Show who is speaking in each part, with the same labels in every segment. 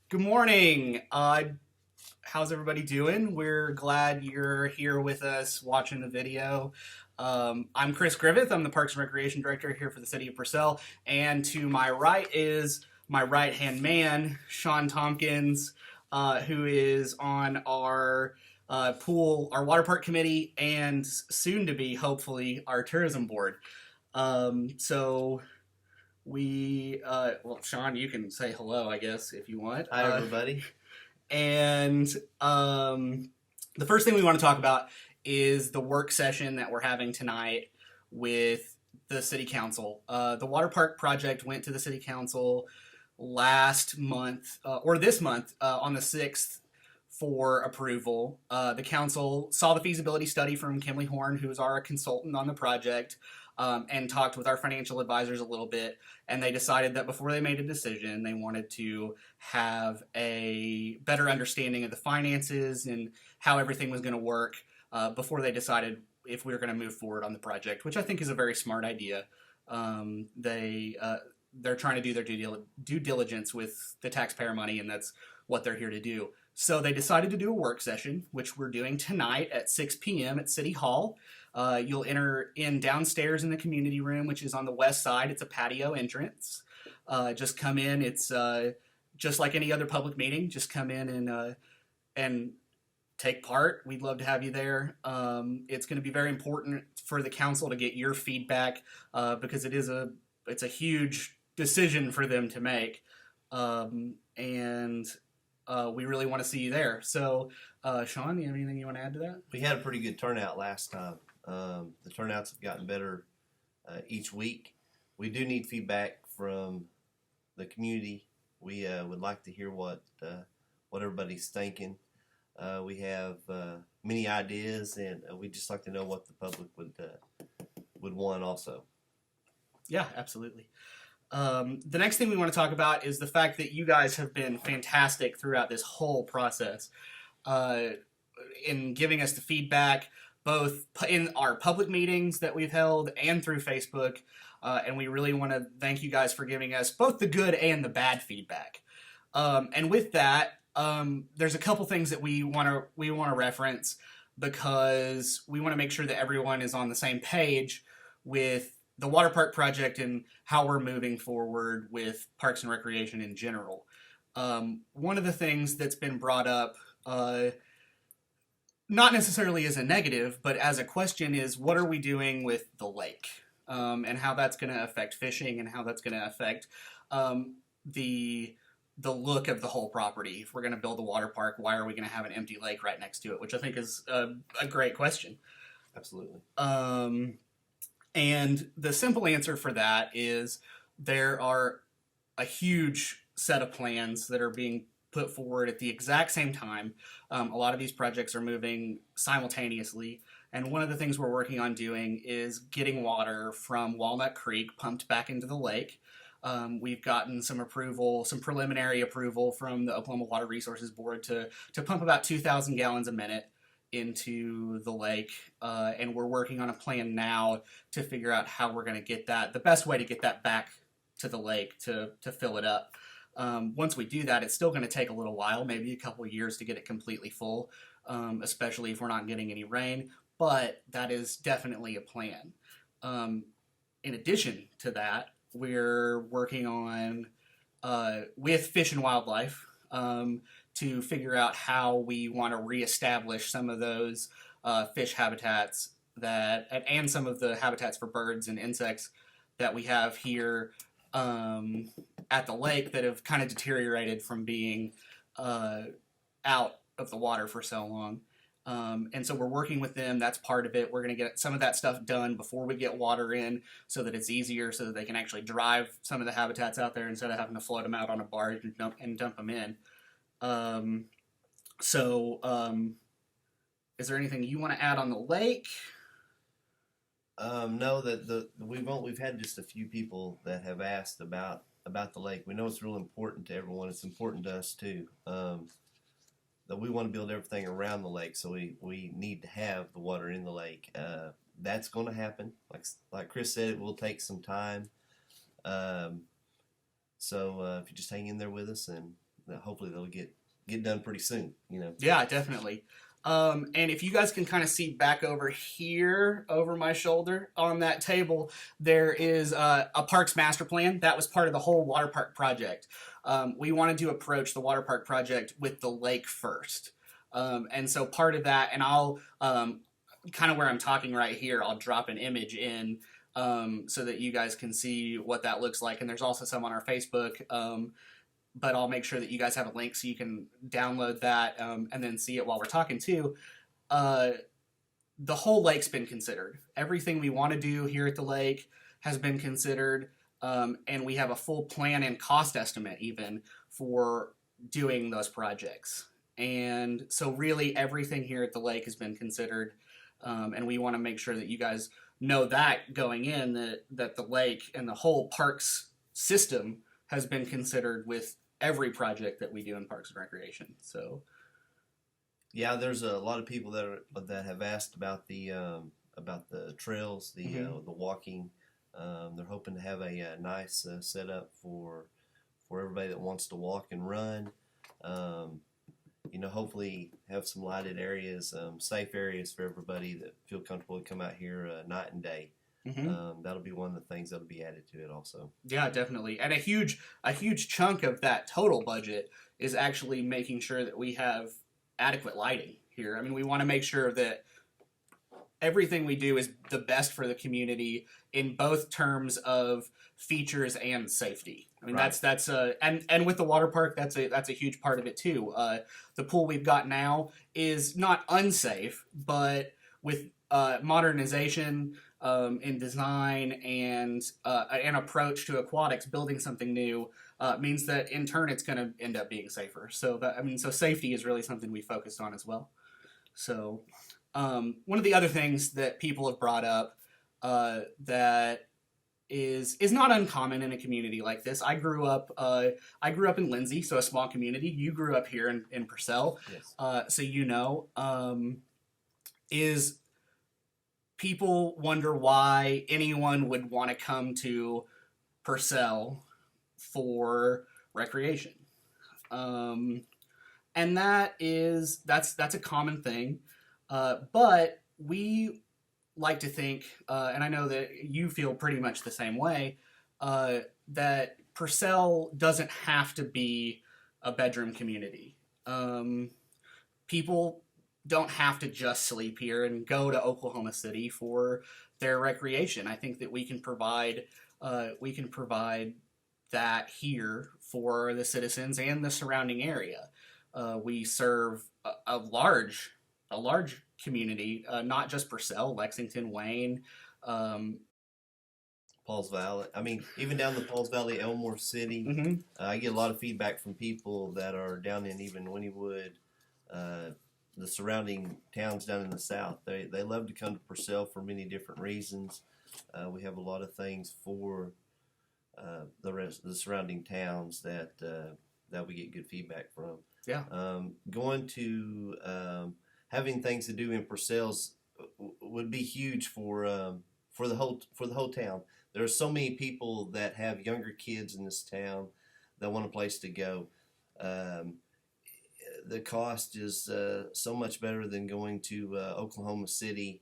Speaker 1: Good morning. How's everybody doing? We're glad you're here with us watching the video. I'm Chris Griffith. I'm the Parks and Recreation Director here for the City of Purcell. And to my right is my right-hand man, Shawn Tompkins, who is on our our Waterpark committee, and soon to be, hopefully, our tourism board. So well, Shawn, you can say hello, I guess, if you want.
Speaker 2: Hi, everybody.
Speaker 1: And the first thing we want to talk about is the work session that we're having tonight with the City Council. The Waterpark project went to the City Council last month, or this month, on the 6th for approval. The council saw the feasibility study from Kimley Horn, who is our consultant on the project, and talked with our financial advisors a little bit, and they decided that before they made a decision, they wanted to have a better understanding of the finances and how everything was going to work before they decided if we were going to move forward on the project, which I think is a very smart idea. They're trying to do their due diligence with the taxpayer money, and that's what they're here to do. So they decided to do a work session, which we're doing tonight at 6 p.m. at City Hall. You'll enter in downstairs in the community room, which is on the west side. It's a patio entrance. Just come in. It's just like any other public meeting. Just come in and take part. We'd love to have you there. It's going to be very important for the council to get your feedback because it's a huge decision for them to make, and we really want to see you there. So, Shawn, do you have anything you want to add to that?
Speaker 2: We had a pretty good turnout last time. The turnouts have gotten better each week. We do need feedback from the community. We would like to hear what everybody's thinking. We have many ideas, and we'd just like to know what the public would want also.
Speaker 1: Yeah, absolutely. The next thing we want to talk about is the fact that you guys have been fantastic throughout this whole process in giving us the feedback, both in our public meetings that we've held and through Facebook. And we really want to thank you guys for giving us both the good and the bad feedback. And with that, there's a couple things that we want to reference because we want to make sure that everyone is on the same page with the Waterpark project and how we're moving forward with Parks and Recreation in general. One of the things that's been brought up, not necessarily as a negative, but as a question is, what are we doing with the lake? And how that's going to affect fishing and how that's going to affect the look of the whole property. If we're going to build a water park, why are we going to have an empty lake right next to it? Which I think is a great question.
Speaker 2: Absolutely.
Speaker 1: And the simple answer for that is there are a huge set of plans that are being put forward at the exact same time. A lot of these projects are moving simultaneously. And one of the things we're working on doing is getting water from Walnut Creek pumped back into the lake. We've gotten some preliminary approval from the Oklahoma Water Resources Board to pump about 2,000 gallons a minute into the lake, and we're working on a plan now to figure out how we're going to get the best way to get that back to the lake to fill it up. Once we do that, it's still going to take a little while, maybe a couple of years to get it completely full, especially if we're not getting any rain, but that is definitely a plan. In addition to that, we're working on, with Fish and Wildlife, to figure out how we want to reestablish some of those fish habitats and some of the habitats for birds and insects that we have here at the lake that have kind of deteriorated from being out of the water for so long. And so we're working with them. That's part of it. We're going to get some of that stuff done before we get water in so that it's easier, so that they can actually drive some of the habitats out there instead of having to float them out on a barge and dump them in. Is there anything you want to add on the lake?
Speaker 2: No, we've had just a few people that have asked about the lake. We know it's real important to everyone. It's important to us too. That we want to build everything around the lake, so we need to have the water in the lake. That's going to happen. Like Chris said, it will take some time. So if you just hang in there with us, and hopefully they'll get done pretty soon.
Speaker 1: Yeah, definitely. And if you guys can kind of see back over here, over my shoulder on that table, there is a parks master plan. That was part of the whole water park project. We wanted to approach the water park project with the lake first. And so part of that, and I'll kind of where I'm talking right here, I'll drop an image in so that you guys can see what that looks like. And there's also some on our Facebook. But I'll make sure that you guys have a link so you can download that and then see it while we're talking too. The whole lake's been considered. Everything we want to do here at the lake has been considered, and we have a full plan and cost estimate even for doing those projects. And so really everything here at the lake has been considered, and we want to make sure that you guys know that going in, that the lake and the whole parks system has been considered with every project that we do in Parks and Recreation. So,
Speaker 2: yeah, there's a lot of people that have asked about the trails, the walking. They're hoping to have a nice setup for everybody that wants to walk and run. Hopefully have some lighted areas, safe areas for everybody that feel comfortable to come out here night and day. That'll be one of the things that'll be added to it also.
Speaker 1: Yeah, definitely. And a huge chunk of that total budget is actually making sure that we have adequate lighting here. I mean, we want to make sure that everything we do is the best for the community in both terms of features and safety. I mean,
Speaker 2: right.
Speaker 1: that's and with the water park, that's a huge part of it too. The pool we've got now is not unsafe, but with modernization in design and an approach to aquatics, building something new means that in turn it's going to end up being safer. So so safety is really something we focused on as well. So one of the other things that people have brought up that is not uncommon in a community like this. I grew up in Lindsay, so a small community. You grew up here in Purcell,
Speaker 2: yes.
Speaker 1: So is people wonder why anyone would want to come to Purcell for recreation. And that's a common thing. But we like to think, and I know that you feel pretty much the same way, that Purcell doesn't have to be a bedroom community. People don't have to just sleep here and go to Oklahoma City for their recreation. I think that we can provide that here for the citizens and the surrounding area. We serve a large community, not just Purcell, Lexington, Wayne,
Speaker 2: Pauls Valley. I mean, even down the Pauls Valley, Elmore City.
Speaker 1: Mm-hmm.
Speaker 2: I get a lot of feedback from people that are down in even Wynnewood, the surrounding towns down in the south. They love to come to Purcell for many different reasons. We have a lot of things for the surrounding towns that we get good feedback from.
Speaker 1: Yeah.
Speaker 2: Going to having things to do in Purcell's would be huge for the whole town. There are so many people that have younger kids in this town that want a place to go. The cost is so much better than going to Oklahoma City,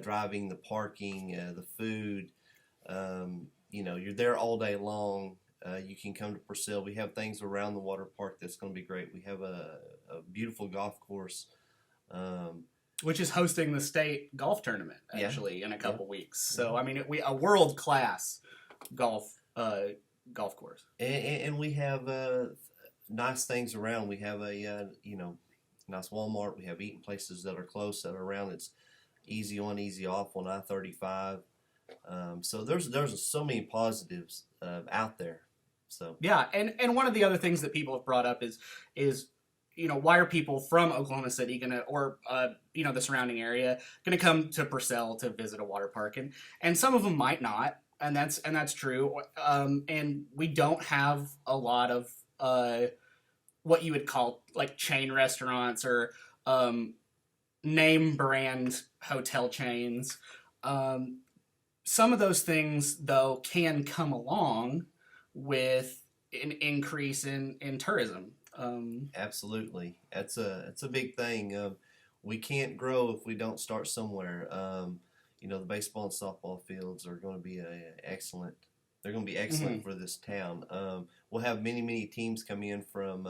Speaker 2: driving, the parking, the food. You're there all day long. You can come to Purcell. We have things around the water park that's going to be great. We have a beautiful golf course.
Speaker 1: Which is hosting the state golf tournament, actually, in a couple weeks. So, I mean, a world-class golf course.
Speaker 2: And we have nice things around. We have a nice Walmart. We have eating places that are close, that are around. It's easy on, easy off on I-35. So there's so many positives out there. So
Speaker 1: yeah, and one of the other things that people have brought up is why are people from Oklahoma City or the surrounding area gonna come to Purcell to visit a water park, and some of them might not, and that's true. And we don't have a lot of what you would call like chain restaurants or name brand hotel chains. Some of those things, though, can come along with an increase in tourism.
Speaker 2: Absolutely, it's a big thing. We can't grow if we don't start somewhere. The baseball and softball fields are going to be excellent. They're going to be excellent
Speaker 1: Mhm.
Speaker 2: for this town. We'll have many teams come in from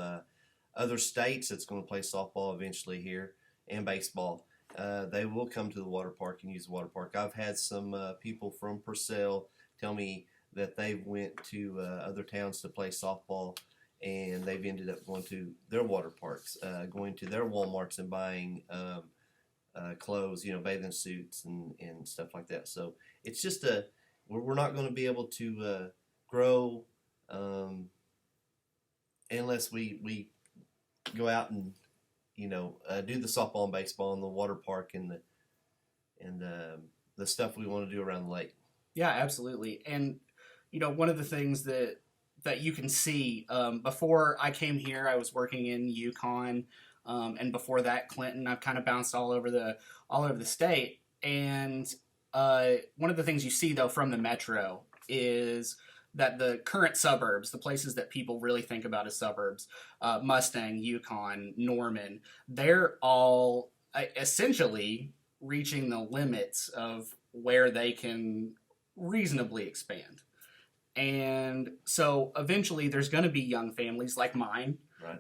Speaker 2: other states that's going to play softball eventually here and baseball. They will come to the water park and use the water park. I've had some people from Purcell tell me that they went to other towns to play softball, and they've ended up going to their water parks, going to their Walmarts and buying clothes, bathing suits and stuff like that. So it's just we're not going to be able to grow unless we go out and do the softball and baseball and the water park and the stuff we want to do around the lake.
Speaker 1: Yeah, absolutely. And one of the things that you can see, before I came here, I was working in Yukon, and before that, Clinton. I've kind of bounced all over the state. And one of the things you see though from the metro is that the current suburbs, the places that people really think about as suburbs, Mustang, Yukon, Norman, they're all essentially reaching the limits of where they can reasonably expand. And so eventually there's going to be young families like mine,
Speaker 2: Right.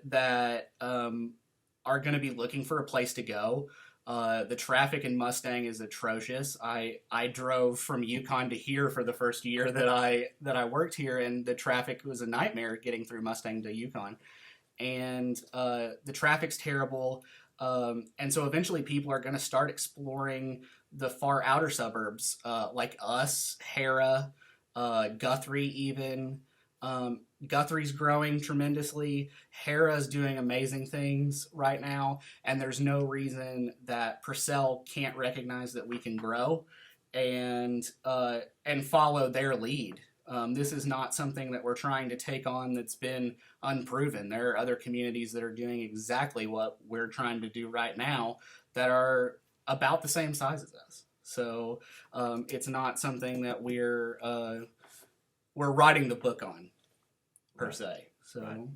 Speaker 1: that are going to be looking for a place to go. The traffic in Mustang is atrocious. I drove from Yukon to here for the first year that I worked here, and the traffic was a nightmare getting through Mustang to Yukon. And the traffic's terrible. And so eventually people are going to start exploring the far outer suburbs, like us, Hara, Guthrie even. Guthrie's growing tremendously. Hara's doing amazing things right now, and there's no reason that Purcell can't recognize that we can grow and follow their lead. This is not something that we're trying to take on that's been unproven. There are other communities that are doing exactly what we're trying to do right now that are about the same size as us. So it's not something that we're writing the book on per se. So,
Speaker 2: Right.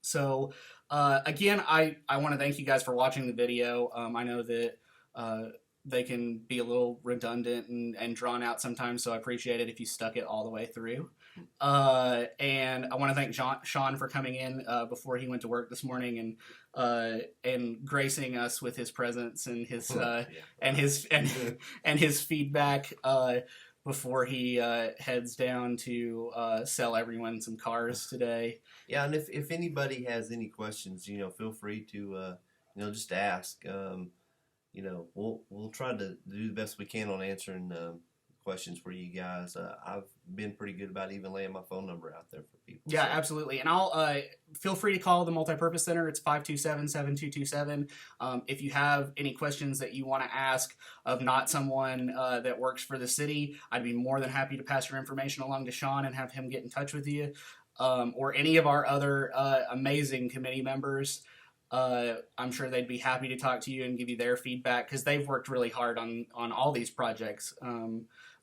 Speaker 1: so again, I want to thank you guys for watching the video. I know that they can be a little redundant and drawn out sometimes, so I appreciate it if you stuck it all the way through. And I want to thank Shawn for coming in before he went to work this morning and gracing us with his presence and his and his feedback before he heads down to sell everyone some cars today.
Speaker 2: Yeah, and if anybody has any questions, feel free to just ask. We'll try to do the best we can on answering questions for you guys. I've been pretty good about even laying my phone number out there for people.
Speaker 1: Yeah,
Speaker 2: so.
Speaker 1: Absolutely. And I'll feel free to call the Multipurpose Center. It's 527-7227. If you have any questions that you want to ask of not someone that works for the city, I'd be more than happy to pass your information along to Shawn and have him get in touch with you, or any of our other amazing committee members. I'm sure they'd be happy to talk to you and give you their feedback because they've worked really hard on all these projects,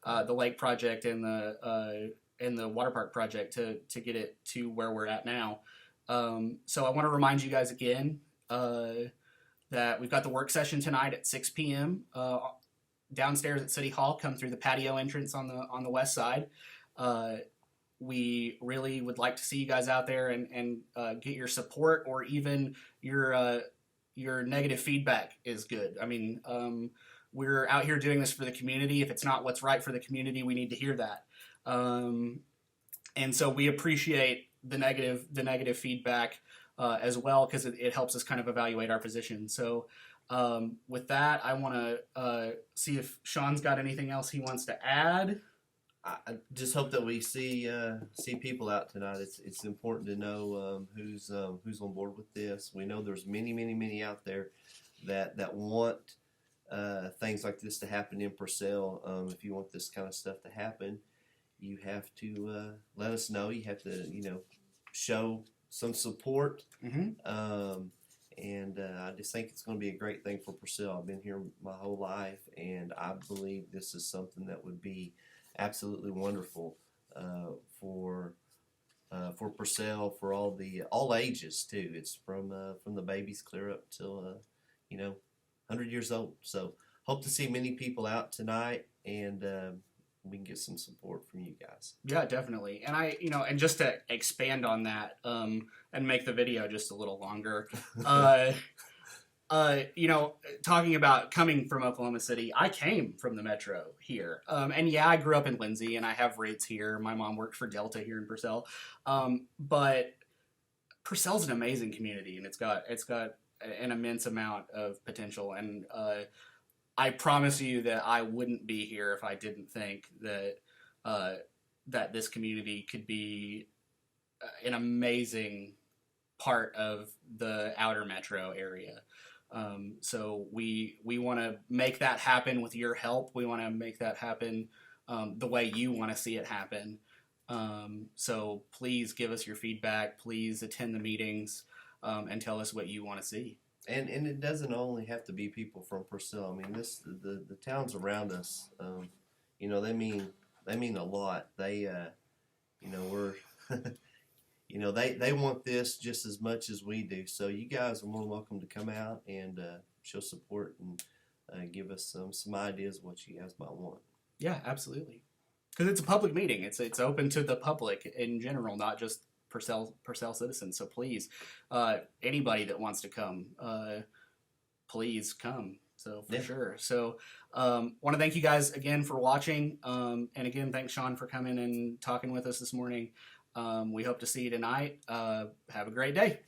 Speaker 1: the lake project and the Waterpark project to get it to where we're at now. So I want to remind you guys again that we've got the work session tonight at 6 p.m. Downstairs at City Hall. Come through the patio entrance on the west side. We really would like to see you guys out there and get your support, or even your negative feedback is good. I mean, we're out here doing this for the community. If it's not what's right for the community, we need to hear that. And so we appreciate the negative feedback as well, because it helps us kind of evaluate our position. So with that, I want to see if Shawn's got anything else he wants to add.
Speaker 2: I just hope that we see people out tonight. It's important to know who's on board with this. We know there's many out there that want things like this to happen in Purcell. If you want this kind of stuff to happen, you have to let us know. You have to show some support.
Speaker 1: Mm-hmm.
Speaker 2: And I just think it's going to be a great thing for Purcell. I've been here my whole life, and I believe this is something that would be absolutely wonderful for for Purcell for all ages too. It's from the babies clear up till 100 years old. So hope to see many people out tonight, and we can get some support from you guys.
Speaker 1: Yeah, definitely. And and just to expand on that, and make the video just a little longer, talking about coming from Oklahoma City, I came from the metro here. And yeah, I grew up in Lindsay and I have roots here. My mom worked for Delta here in Purcell. But Purcell's an amazing community, and it's got an immense amount of potential. And I promise you that I wouldn't be here if I didn't think that this community could be an amazing part of the outer metro area. So we want to make that happen with your help. We want to make that happen the way you want to see it happen. So please give us your feedback. Please attend the meetings and tell us what you want to see.
Speaker 2: And it doesn't only have to be people from Purcell. I mean, the towns around us, they mean a lot. They, we're, they want this just as much as we do. So you guys are more than welcome to come out and show support and give us some ideas of what you guys might want.
Speaker 1: Yeah, absolutely. Because it's a public meeting. It's open to the public in general, not just Purcell citizens. So please, anybody that wants to come, please come. So for sure. So want to thank you guys again for watching. And again, thanks Shawn for coming and talking with us this morning. We hope to see you tonight. Have a great day.